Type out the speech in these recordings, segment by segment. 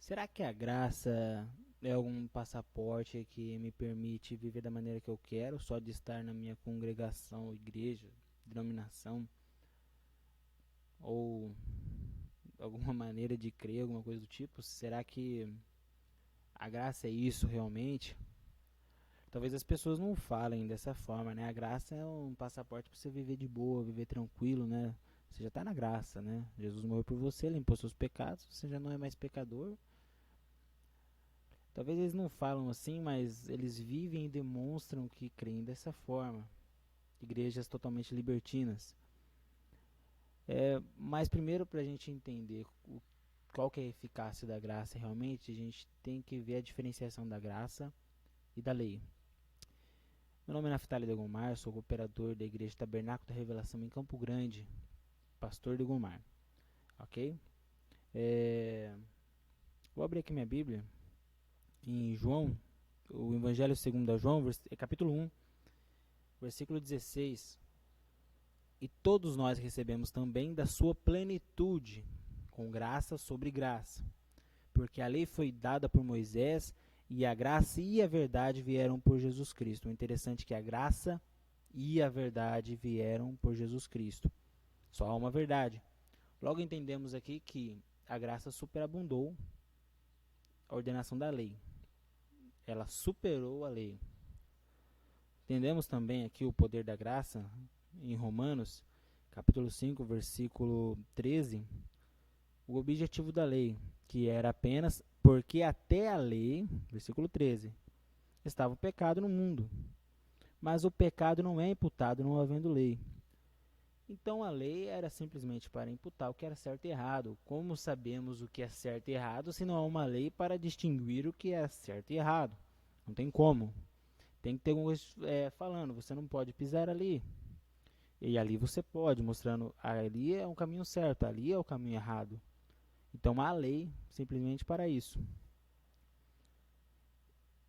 Será que a graça é algum passaporte que me permite viver da maneira que eu quero, só de estar na minha congregação, igreja, denominação, ou alguma maneira de crer, alguma coisa do tipo? Será que a graça é isso realmente? Talvez as pessoas não falem dessa forma, né? A graça é um passaporte para você viver de boa, viver tranquilo, né? Você já está na graça, né? Jesus morreu por você, limpou seus pecados, você já não é mais pecador. Talvez eles não falam assim, mas eles vivem e demonstram que creem dessa forma. Igrejas totalmente libertinas. Mas primeiro, para a gente entender qual que é a eficácia da graça realmente, a gente tem que ver a diferenciação da graça e da lei. Meu nome é Naftali Degomar, sou cooperador da Igreja Tabernáculo da Revelação em Campo Grande, pastor Degomar. Ok? Vou abrir aqui minha Bíblia em João, o Evangelho segundo a João, capítulo 1, versículo 16. E todos nós recebemos também da sua plenitude, com graça sobre graça. Porque a lei foi dada por Moisés, e a graça e a verdade vieram por Jesus Cristo. O interessante é que a graça e a verdade vieram por Jesus Cristo. Só há uma verdade. Logo entendemos aqui que a graça superabundou a ordenação da lei. Ela superou a lei. Entendemos também aqui o poder da graça em Romanos, capítulo 5, versículo 13, o objetivo da lei, que era apenas porque até a lei, versículo 13, estava o pecado no mundo. Mas o pecado não é imputado não havendo lei. Então a lei era simplesmente para imputar o que era certo e errado. Como sabemos o que é certo e errado se não há uma lei para distinguir o que é certo e errado? Não tem como. Tem que ter um falando, você não pode pisar ali. E ali você pode, mostrando ali é um caminho certo, ali é o caminho errado. Então há lei simplesmente para isso.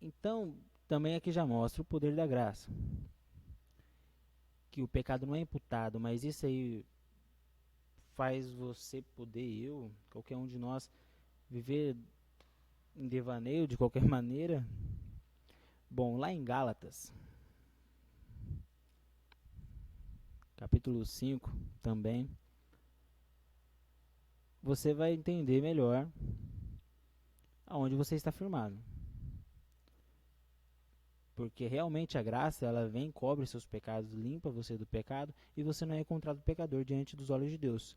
Então, também aqui já mostra o poder da graça. Que o pecado não é imputado, mas isso aí faz você poder, qualquer um de nós, viver em devaneio de qualquer maneira. Bom, lá em Gálatas, capítulo 5 também, você vai entender melhor aonde você está firmado. Porque realmente a graça, ela vem, cobre seus pecados, limpa você do pecado e você não é encontrado pecador diante dos olhos de Deus.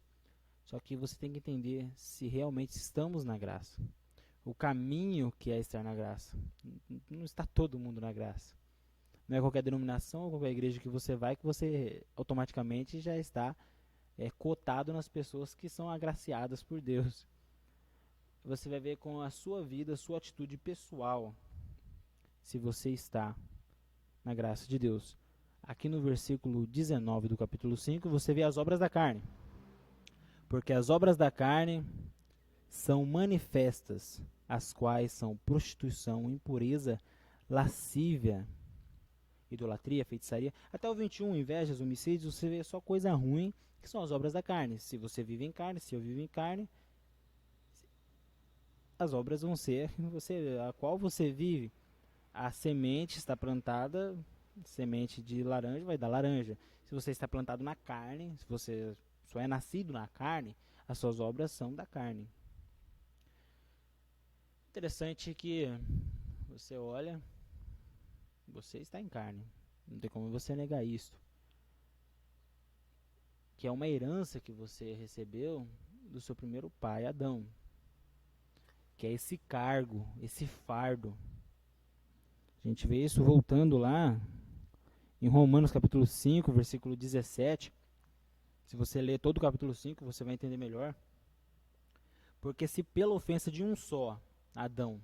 Só que você tem que entender se realmente estamos na graça. O caminho que é estar na graça. Não está todo mundo na graça. Não é qualquer denominação ou qualquer igreja que você vai que você automaticamente já está cotado nas pessoas que são agraciadas por Deus. Você vai ver com a sua vida, a sua atitude pessoal, se você está na graça de Deus. Aqui no versículo 19 do capítulo 5, você vê as obras da carne. Porque as obras da carne são manifestas, as quais são prostituição, impureza, lascívia, idolatria, feitiçaria. Até o 21, invejas, homicídios, você vê só coisa ruim, que são as obras da carne. Se você vive em carne, se eu vivo em carne, as obras vão ser a qual você vive. A semente está plantada, semente de laranja vai dar laranja. Se você está plantado na carne, se você só é nascido na carne, as suas obras são da carne. Interessante que você olha, você está em carne. Não tem como você negar isso. Que é uma herança que você recebeu do seu primeiro pai, Adão. Que é esse cargo, esse fardo. A gente vê isso voltando lá em Romanos capítulo 5, versículo 17. Se você ler todo o capítulo 5, você vai entender melhor. Porque se pela ofensa de um só, Adão,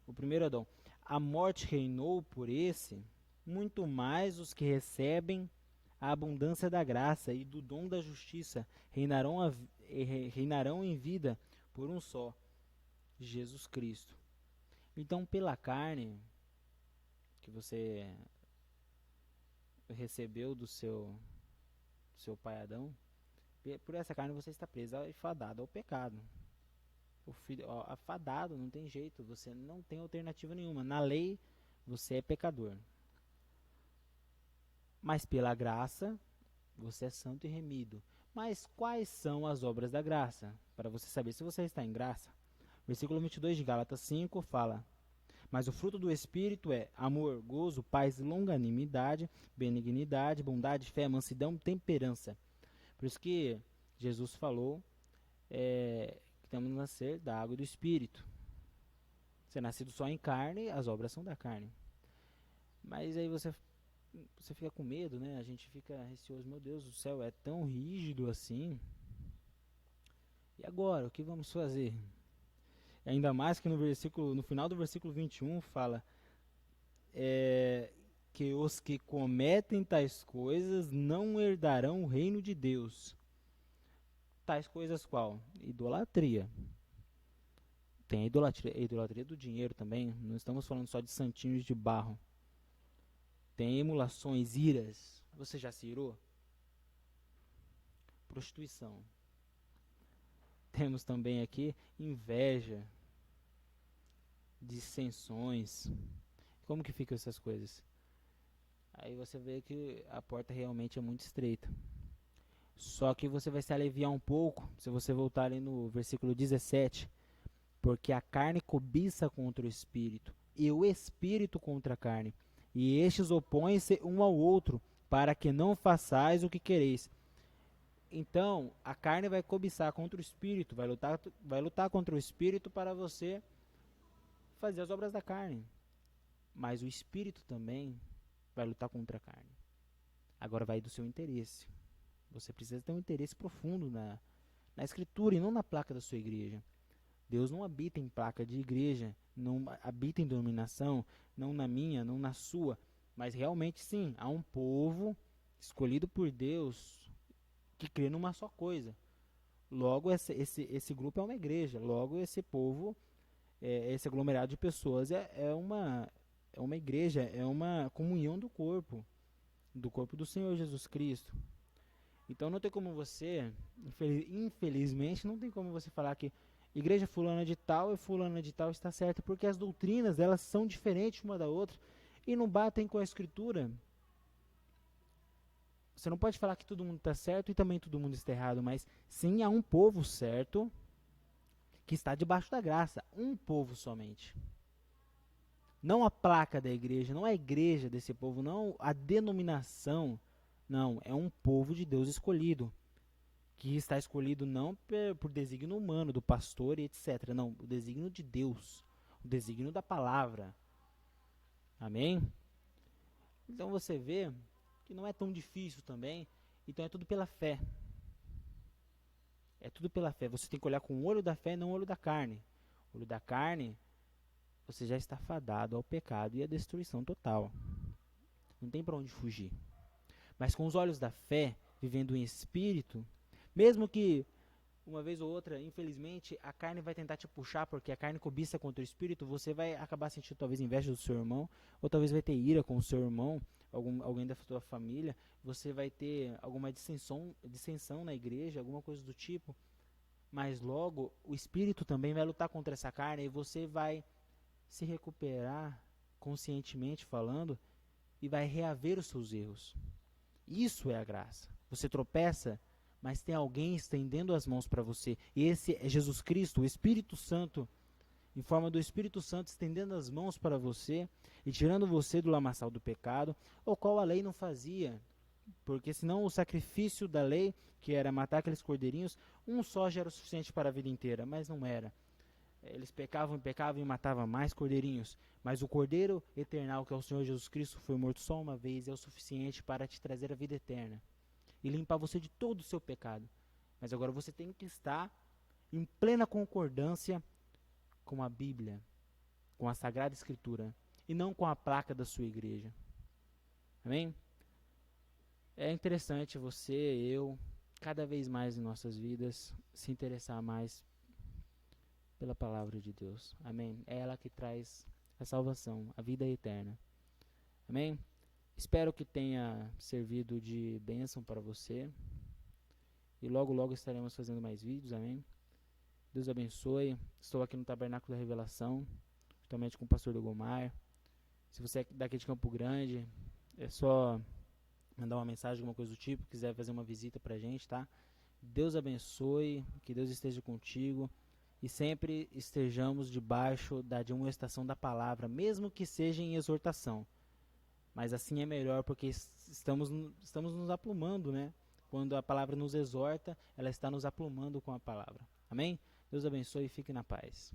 o primeiro Adão, a morte reinou por esse, muito mais os que recebem a abundância da graça e do dom da justiça reinarão em vida por um só, Jesus Cristo. Então, pela carne que você recebeu do seu pai Adão, por essa carne você está preso e fadado ao pecado. O filho, ó, afadado, não tem jeito, você não tem alternativa nenhuma. Na lei, você é pecador. Mas pela graça, você é santo e remido. Mas quais são as obras da graça? Para você saber se você está em graça. Versículo 22 de Gálatas 5 fala: Mas o fruto do Espírito é amor, gozo, paz, longanimidade, benignidade, bondade, fé, mansidão, temperança. Por isso que Jesus falou que temos que nascer da água e do Espírito. Ser nascido só em carne, as obras são da carne. Mas aí você fica com medo, né? A gente fica receoso. Meu Deus do céu, é tão rígido assim. E agora, o que vamos fazer? Ainda mais que no final do versículo 21 fala que os que cometem tais coisas não herdarão o reino de Deus. Tais coisas qual? Idolatria. Tem a idolatria do dinheiro também. Não estamos falando só de santinhos de barro. Tem emulações, iras. Você já se irou? Prostituição. Temos também aqui inveja, dissensões. Como que ficam essas coisas? Aí você vê que a porta realmente é muito estreita. Só que você vai se aliviar um pouco se você voltar ali no versículo 17. Porque a carne cobiça contra o espírito, e o espírito contra a carne. E estes opõem-se um ao outro, para que não façais o que quereis. Então, a carne vai cobiçar contra o espírito, vai lutar contra o espírito para você fazer as obras da carne. Mas o espírito também vai lutar contra a carne. Agora vai do seu interesse. Você precisa ter um interesse profundo na escritura e não na placa da sua igreja. Deus não habita em placa de igreja, não habita em denominação, não na minha, não na sua. Mas realmente sim, há um povo escolhido por Deus que crê numa só coisa. Logo, esse grupo é uma igreja. Logo, esse povo, esse aglomerado de pessoas é uma igreja, é uma comunhão do corpo do Senhor Jesus Cristo. Então não tem como você, infelizmente, não tem como você falar que igreja fulana de tal e fulana de tal está certa, porque as doutrinas, elas são diferentes uma da outra e não batem com a escritura. Você não pode falar que todo mundo está certo e também todo mundo está errado, mas sim há um povo certo que está debaixo da graça, um povo somente. Não a placa da igreja, não a igreja desse povo, não a denominação, não, é um povo de Deus escolhido, que está escolhido não por desígnio humano, do pastor e etc. Não, o desígnio de Deus, o desígnio da palavra. Amém? Então você vê que não é tão difícil também, então é tudo pela fé. É tudo pela fé. Você tem que olhar com o olho da fé e não o olho da carne. O olho da carne, você já está fadado ao pecado e à destruição total. Não tem para onde fugir. Mas com os olhos da fé, vivendo em espírito, mesmo que uma vez ou outra, infelizmente, a carne vai tentar te puxar, porque a carne cobiça contra o espírito, você vai acabar sentindo talvez inveja do seu irmão, ou talvez vai ter ira com o seu irmão, alguém da sua família, você vai ter alguma dissensão na igreja, alguma coisa do tipo, mas logo o espírito também vai lutar contra essa carne e você vai se recuperar conscientemente falando e vai reaver os seus erros. Isso é a graça. Você tropeça, mas tem alguém estendendo as mãos para você. E esse é Jesus Cristo, o Espírito Santo, em forma do Espírito Santo, estendendo as mãos para você e tirando você do lamaçal do pecado, o qual a lei não fazia. Porque senão o sacrifício da lei, que era matar aqueles cordeirinhos, um só já era o suficiente para a vida inteira, mas não era. Eles pecavam e matavam mais cordeirinhos. Mas o Cordeiro Eternal, que é o Senhor Jesus Cristo, foi morto só uma vez, é o suficiente para te trazer a vida eterna e limpar você de todo o seu pecado. Mas agora você tem que estar em plena concordância com a Bíblia, com a Sagrada Escritura, e não com a placa da sua igreja. Amém? É interessante você, eu, cada vez mais em nossas vidas, se interessar mais pela palavra de Deus. Amém? É ela que traz a salvação, a vida eterna. Amém? Espero que tenha servido de bênção para você. E logo, logo estaremos fazendo mais vídeos, amém? Deus abençoe. Estou aqui no Tabernáculo da Revelação, juntamente com o pastor Lugomar. Se você é daqui de Campo Grande, é só mandar uma mensagem, alguma coisa do tipo, quiser fazer uma visita pra gente, tá? Deus abençoe, que Deus esteja contigo e sempre estejamos debaixo da admoestação da palavra, mesmo que seja em exortação. Mas assim é melhor, porque estamos nos aplumando, né? Quando a palavra nos exorta, ela está nos aplumando com a palavra. Amém? Deus abençoe e fique na paz.